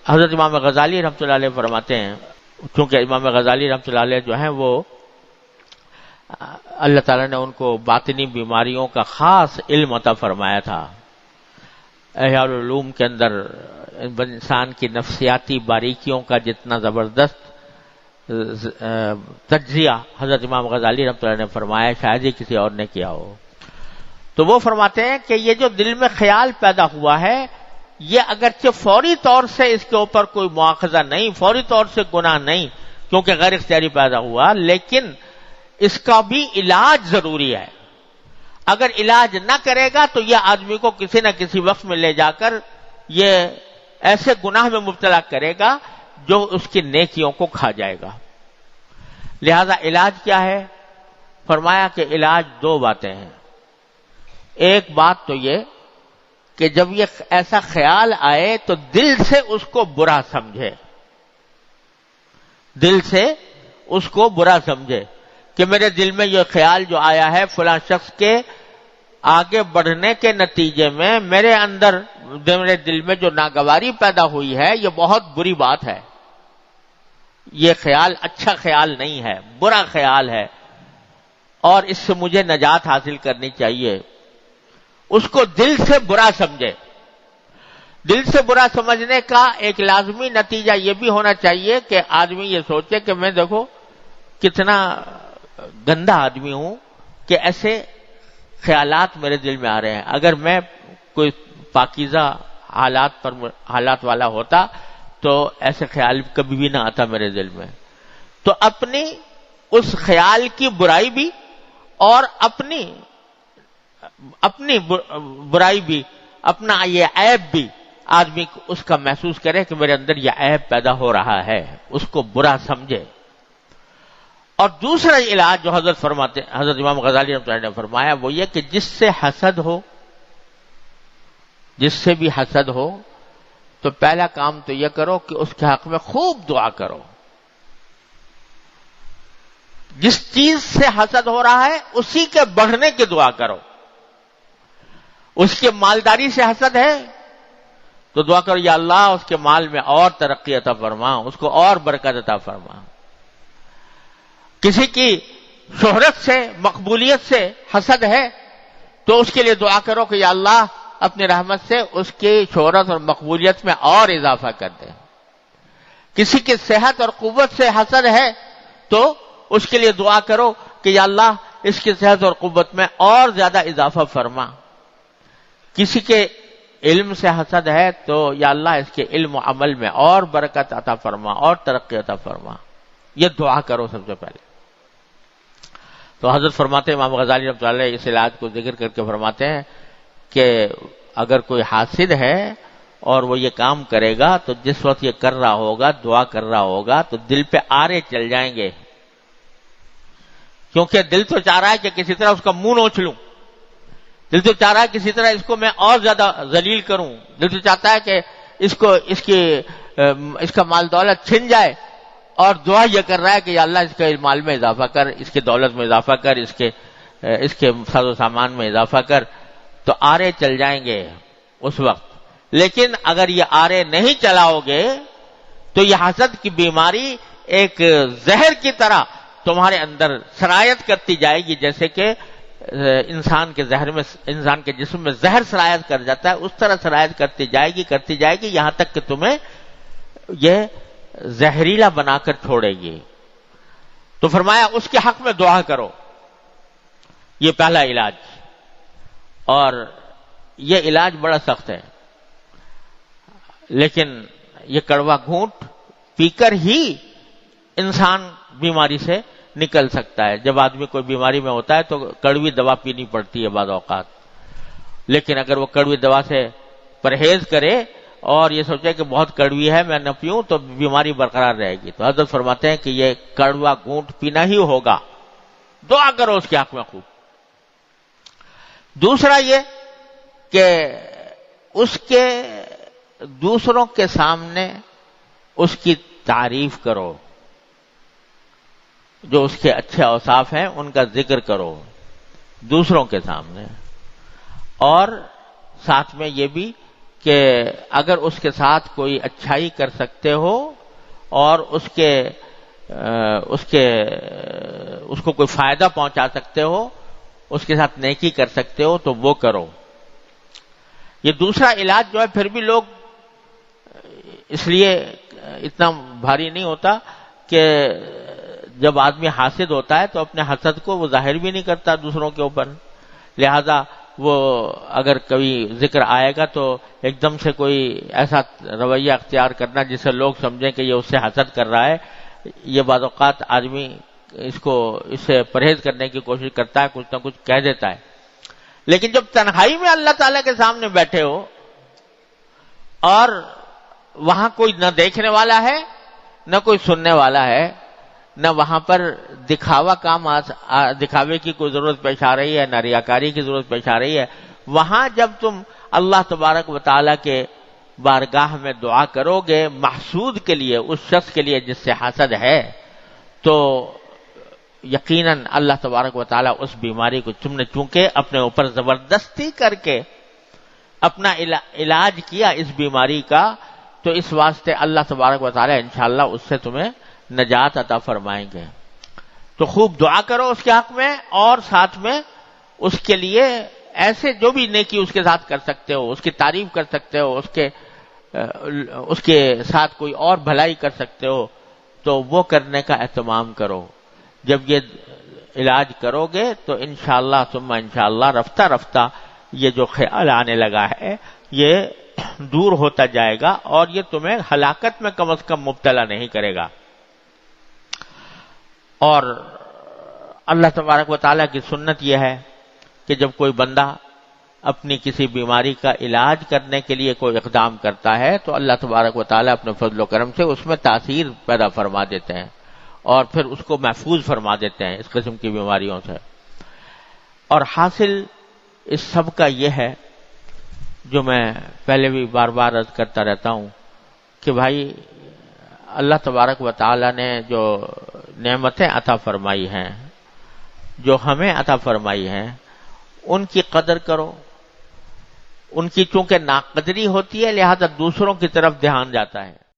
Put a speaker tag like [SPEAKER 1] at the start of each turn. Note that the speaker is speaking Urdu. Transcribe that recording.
[SPEAKER 1] حضرت امام غزالی رحمۃ اللہ علیہ فرماتے ہیں، چونکہ امام غزالی رحمۃ اللہ علیہ جو ہیں وہ اللہ تعالیٰ نے ان کو باطنی بیماریوں کا خاص علم عطا فرمایا تھا. احیاء العلوم کے اندر انسان کی نفسیاتی باریکیوں کا جتنا زبردست تجزیہ حضرت امام غزالی رحمۃ اللہ نے فرمایا شاید ہی کسی اور نے کیا ہو. تو وہ فرماتے ہیں کہ یہ جو دل میں خیال پیدا ہوا ہے، یہ اگرچہ فوری طور سے اس کے اوپر کوئی مواخذہ نہیں، فوری طور سے گناہ نہیں کیونکہ غیر اختیاری پیدا ہوا، لیکن اس کا بھی علاج ضروری ہے. اگر علاج نہ کرے گا تو یہ آدمی کو کسی نہ کسی وقت میں لے جا کر یہ ایسے گناہ میں مبتلا کرے گا جو اس کی نیکیوں کو کھا جائے گا. لہذا علاج کیا ہے؟ فرمایا کہ علاج دو باتیں ہیں. ایک بات تو یہ کہ جب یہ ایسا خیال آئے تو دل سے اس کو برا سمجھے، دل سے اس کو برا سمجھے کہ میرے دل میں یہ خیال جو آیا ہے فلاں شخص کے آگے بڑھنے کے نتیجے میں میرے اندر، میرے دل میں جو ناگواری پیدا ہوئی ہے، یہ بہت بری بات ہے، یہ خیال اچھا خیال نہیں ہے، برا خیال ہے، اور اس سے مجھے نجات حاصل کرنی چاہیے. اس کو دل سے برا سمجھے. دل سے برا سمجھنے کا ایک لازمی نتیجہ یہ بھی ہونا چاہیے کہ آدمی یہ سوچے کہ میں دیکھو کتنا گندا آدمی ہوں کہ ایسے خیالات میرے دل میں آ رہے ہیں. اگر میں کوئی پاکیزہ حالات والا ہوتا تو ایسے خیال کبھی بھی نہ آتا میرے دل میں. تو اپنی اس خیال کی برائی بھی اور اپنی برائی بھی، اپنا یہ عیب بھی آدمی اس کا محسوس کرے کہ میرے اندر یہ عیب پیدا ہو رہا ہے، اس کو برا سمجھے. اور دوسرا علاج جو حضرت امام غزالی رحمۃ اللہ نے فرمایا وہ یہ کہ جس سے حسد ہو، جس سے بھی حسد ہو، تو پہلا کام تو یہ کرو کہ اس کے حق میں خوب دعا کرو. جس چیز سے حسد ہو رہا ہے اسی کے بڑھنے کی دعا کرو. اس کے مالداری سے حسد ہے تو دعا کرو یا اللہ اس کے مال میں اور ترقی عطا فرما، اس کو اور برکت عطا فرما. کسی کی شہرت سے، مقبولیت سے حسد ہے تو اس کے لیے دعا کرو کہ یا اللہ اپنی رحمت سے اس کی شہرت اور مقبولیت میں اور اضافہ کر دے. کسی کی صحت اور قوت سے حسد ہے تو اس کے لیے دعا کرو کہ یا اللہ اس کی صحت اور قوت میں اور زیادہ اضافہ فرما. کسی کے علم سے حسد ہے تو یا اللہ اس کے علم و عمل میں اور برکت عطا فرما اور ترقی عطا فرما. یہ دعا کرو سب سے پہلے. تو حضرت فرماتے ہیں امام غزالی رحمۃ اللہ علیہ اس علاج کو ذکر کر کے فرماتے ہیں کہ اگر کوئی حاسد ہے اور وہ یہ کام کرے گا تو جس وقت یہ کر رہا ہوگا، دعا کر رہا ہوگا، تو دل پہ آرے چل جائیں گے، کیونکہ دل تو چاہ رہا ہے کہ کسی طرح اس کا منہ نوچ لوں، دل تو چاہ رہا ہے کسی طرح اس کو میں اور زیادہ ذلیل کروں، دل تو چاہتا ہے کہ اس کا مال دولت چھن جائے، اور دعا یہ کر رہا ہے کہ یا اللہ اس کے مال میں اضافہ کر، اس کے دولت میں اضافہ کر، اس کے ساز و سامان میں اضافہ کر. تو آرے چل جائیں گے اس وقت. لیکن اگر یہ آرے نہیں چلاؤ گے تو یہ حسد کی بیماری ایک زہر کی طرح تمہارے اندر سرایت کرتی جائے گی، جیسے کہ انسان کے جسم میں زہر سرایت کر جاتا ہے، اس طرح سرایت کرتی جائے گی یہاں تک کہ تمہیں یہ زہریلا بنا کر چھوڑے گی. تو فرمایا اس کے حق میں دعا کرو. یہ پہلا علاج. اور یہ علاج بڑا سخت ہے، لیکن یہ کڑوا گھونٹ پی کر ہی انسان بیماری سے نکل سکتا ہے. جب آدمی کوئی بیماری میں ہوتا ہے تو کڑوی دوا پینی پڑتی ہے بعض اوقات، لیکن اگر وہ کڑوی دوا سے پرہیز کرے اور یہ سوچے کہ بہت کڑوی ہے میں نہ پیوں تو بیماری برقرار رہے گی. تو حضرت فرماتے ہیں کہ یہ کڑوا گھونٹ پینا ہی ہوگا. دعا کرو اس کے حق میں خوب. دوسرا یہ کہ اس کے دوسروں کے سامنے اس کی تعریف کرو، جو اس کے اچھے اوصاف ہیں ان کا ذکر کرو دوسروں کے سامنے. اور ساتھ میں یہ بھی کہ اگر اس کے ساتھ کوئی اچھائی کر سکتے ہو اور اس کو کوئی فائدہ پہنچا سکتے ہو، اس کے ساتھ نیکی کر سکتے ہو تو وہ کرو۔ یہ دوسرا علاج جو ہے پھر بھی لوگ اس لیے اتنا بھاری نہیں ہوتا کہ جب آدمی حاسد ہوتا ہے تو اپنے حسد کو وہ ظاہر بھی نہیں کرتا دوسروں کے اوپر، لہذا وہ اگر کبھی ذکر آئے گا تو ایک دم سے کوئی ایسا رویہ اختیار کرنا جس سے لوگ سمجھیں کہ یہ اس سے حسد کر رہا ہے، یہ بعض اوقات آدمی اس سے پرہیز کرنے کی کوشش کرتا ہے، کچھ نہ کچھ کہہ دیتا ہے۔ لیکن جب تنہائی میں اللہ تعالیٰ کے سامنے بیٹھے ہو اور وہاں کوئی نہ دیکھنے والا ہے نہ کوئی سننے والا ہے، نہ وہاں پر دکھاوے کی کوئی ضرورت پیش آ رہی ہے، نہ ریاکاری کی ضرورت پیش آ رہی ہے، وہاں جب تم اللہ تبارک و تعالیٰ کے بارگاہ میں دعا کرو گے محسود کے لیے، اس شخص کے لیے جس سے حسد ہے، تو یقیناً اللہ تبارک و تعالیٰ اس بیماری کو، تم نے چونکہ اپنے اوپر زبردستی کر کے اپنا علاج کیا اس بیماری کا، تو اس واسطے اللہ تبارک و تعالیٰ انشاءاللہ اس سے تمہیں نجات عطا فرمائیں گے۔ تو خوب دعا کرو اس کے حق میں، اور ساتھ میں اس کے لیے ایسے جو بھی نیکی اس کے ساتھ کر سکتے ہو، اس کی تعریف کر سکتے ہو، اس کے ساتھ کوئی اور بھلائی کر سکتے ہو تو وہ کرنے کا اہتمام کرو۔ جب یہ علاج کرو گے تو انشاءاللہ ثم انشاءاللہ رفتہ رفتہ یہ جو خیال آنے لگا ہے یہ دور ہوتا جائے گا اور یہ تمہیں ہلاکت میں کم از کم مبتلا نہیں کرے گا۔ اور اللہ تبارک و تعالیٰ کی سنت یہ ہے کہ جب کوئی بندہ اپنی کسی بیماری کا علاج کرنے کے لیے کوئی اقدام کرتا ہے تو اللہ تبارک و تعالیٰ اپنے فضل و کرم سے اس میں تاثیر پیدا فرما دیتے ہیں اور پھر اس کو محفوظ فرما دیتے ہیں اس قسم کی بیماریوں سے۔ اور حاصل اس سب کا یہ ہے جو میں پہلے بھی بار بار عرض کرتا رہتا ہوں کہ بھائی اللہ تبارک و تعالیٰ نے جو نعمتیں عطا فرمائی ہیں، جو ہمیں عطا فرمائی ہیں، ان کی قدر کرو۔ ان کی چونکہ ناقدری ہوتی ہے لہذا دوسروں کی طرف دھیان جاتا ہے۔